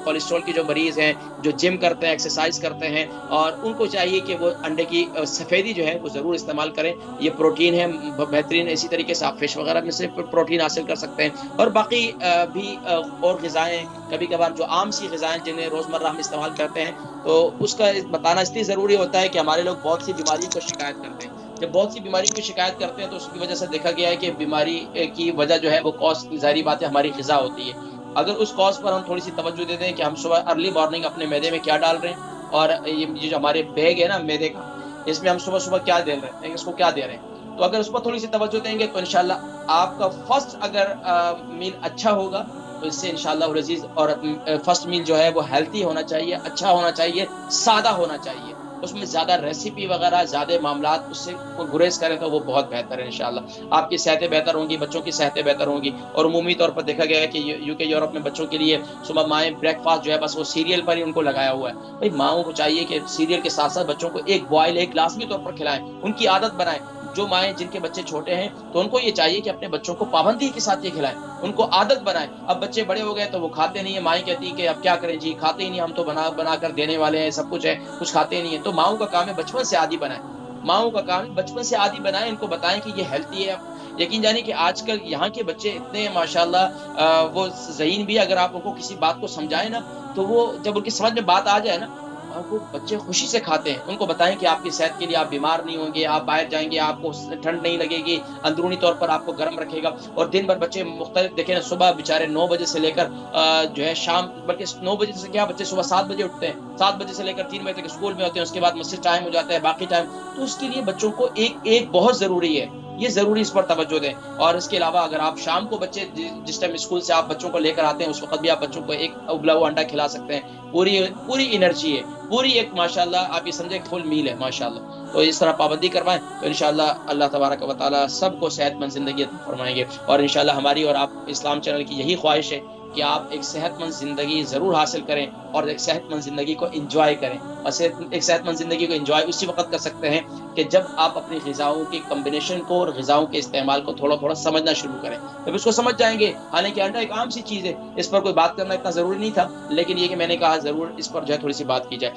Cholesterol کے جو مریض ہیں، جو جم کرتے ہیں، ایکسرسائز کرتے ہیں، اور ان کو چاہیے کہ وہ انڈے کی سفیدی جو ہے وہ ضرور استعمال کریں. یہ پروٹین ہے بہترین. اسی طریقے سے آپ فش وغیرہ میں سے پروٹین حاصل کر سکتے ہیں. اور باقی بھی اور غذائیں کبھی کبھار جو عام سی غذائیں جنہیں روزمرہ ہم استعمال کرتے ہیں، تو اس کا بتانا اس لیے ضروری ہوتا ہے کہ ہمارے لوگ بہت سی بیماریوں کو شکایت کرتے ہیں. جب بہت سی بیماریوں کی شکایت کرتے ہیں تو اس کی وجہ سے دیکھا گیا ہے کہ بیماری کی وجہ جو ہے وہ کاز کی ظاہری بات ہے ہماری غذا ہوتی ہے. اگر اس کاز پر ہم تھوڑی سی توجہ دے دیں کہ ہم صبح ارلی مارننگ اپنے معدے میں کیا ڈال رہے ہیں، اور یہ جو ہمارے بیگ ہے نا معدے کا، اس میں ہم صبح صبح کیا دے رہے ہیں، اس کو کیا دے رہے ہیں، تو اگر اس پر تھوڑی سی توجہ دیں گے تو انشاءاللہ آپ کا فرسٹ اگر میل اچھا ہوگا تو اس سے انشاءاللہ العزیز، اور فرسٹ میل جو ہے وہ ہیلتھی ہونا چاہیے، اچھا ہونا چاہیے، سادہ ہونا چاہیے. اس میں زیادہ ریسیپی وغیرہ، زیادہ معاملات اس سے گریز کریں تو وہ بہت بہتر ہے. انشاءاللہ آپ کی صحتیں بہتر ہوں گی، بچوں کی صحتیں بہتر ہوں گی. اور عمومی طور پر دیکھا گیا ہے کہ یو کے یورپ میں بچوں کے لیے صبح مائیں بریک فاسٹ جو ہے بس وہ سیریل پر ہی ان کو لگایا ہوا ہے. بھائی ماؤں کو چاہیے کہ سیریل کے ساتھ ساتھ بچوں کو ایک بوائل ایک لازمی طور پر کھلائیں، ان کی عادت بنائیں. جو مائیں جن کے بچے چھوٹے ہیں تو ان کو یہ چاہیے کہ اپنے بچوں کو پابندی کے ساتھ یہ کھلائیں، ان کو عادت بنائیں. اب بچے بڑے ہو گئے تو وہ کھاتے نہیں ہیں، مائیں کہتی کہ اب کیا کریں جی، کھاتے ہی نہیں، ہم تو بنا کر دینے والے ہیں، سب کچھ ہے، کچھ کھاتے نہیں ہیں. تو ماؤں کا کام ہے بچپن سے عادی بنائیں، ماؤں کا کام ہے بچپن سے عادی بنائیں، ان کو بتائیں کہ یہ ہیلتھی ہے. یقین جانیے کہ آج کل یہاں کے بچے اتنے ماشاءاللہ وہ ذہین بھی، اگر آپ ان کو کسی بات کو سمجھائیں نا تو وہ جب ان کی سمجھ میں بات آ جائے نا، اور وہ بچے خوشی سے کھاتے ہیں. ان کو بتائیں کہ آپ کی صحت کے لیے آپ بیمار نہیں ہوں گے، آپ باہر جائیں گے آپ کو ٹھنڈ نہیں لگے گی، اندرونی طور پر آپ کو گرم رکھے گا. اور دن بھر بچے مختلف دیکھیں نا، صبح بیچارے 9 بجے سے لے کر جو ہے شام، بلکہ 9 بجے سے کیا، بچے صبح 7 بجے اٹھتے ہیں، 7 بجے سے لے کر 3 بجے تک اسکول میں ہوتے ہیں، اس کے بعد مسجد ٹائم ہو جاتا ہے، باقی ٹائم. تو اس کے لیے بچوں کو ایک بہت ضروری ہے، یہ ضروری اس پر توجہ دیں. اور اس کے علاوہ اگر آپ شام کو بچے جس ٹائم اسکول سے آپ بچوں کو لے کر آتے ہیں، اس وقت بھی آپ بچوں کو ایک ابلا ہوا انڈا کھلا سکتے ہیں. پوری انرجی ہے، پوری ایک ماشاءاللہ آپ یہ سمجھیں فل میل ہے ماشاءاللہ. تو اس طرح پابندی کروائیں تو انشاءاللہ اللہ تبارک و تعالی سب کو صحت مند زندگی عطا فرمائیں گے. اور انشاءاللہ ہماری اور آپ اسلام چینل کی یہی خواہش ہے کہ آپ ایک صحت مند زندگی ضرور حاصل کریں، اور ایک صحت مند زندگی کو انجوائے کریں. اور ایک صحت مند زندگی کو انجوائے اسی وقت کر سکتے ہیں کہ جب آپ اپنی غذاؤں کی کمبینیشن کو اور غذاؤں کے استعمال کو تھوڑا تھوڑا سمجھنا شروع کریں. جب اس کو سمجھ جائیں گے، حالانکہ انڈا ایک عام سی چیز ہے، اس پر کوئی بات کرنا اتنا ضروری نہیں تھا، لیکن یہ کہ میں نے کہا ضرور اس پر جو ہے تھوڑی سی بات کی جائے.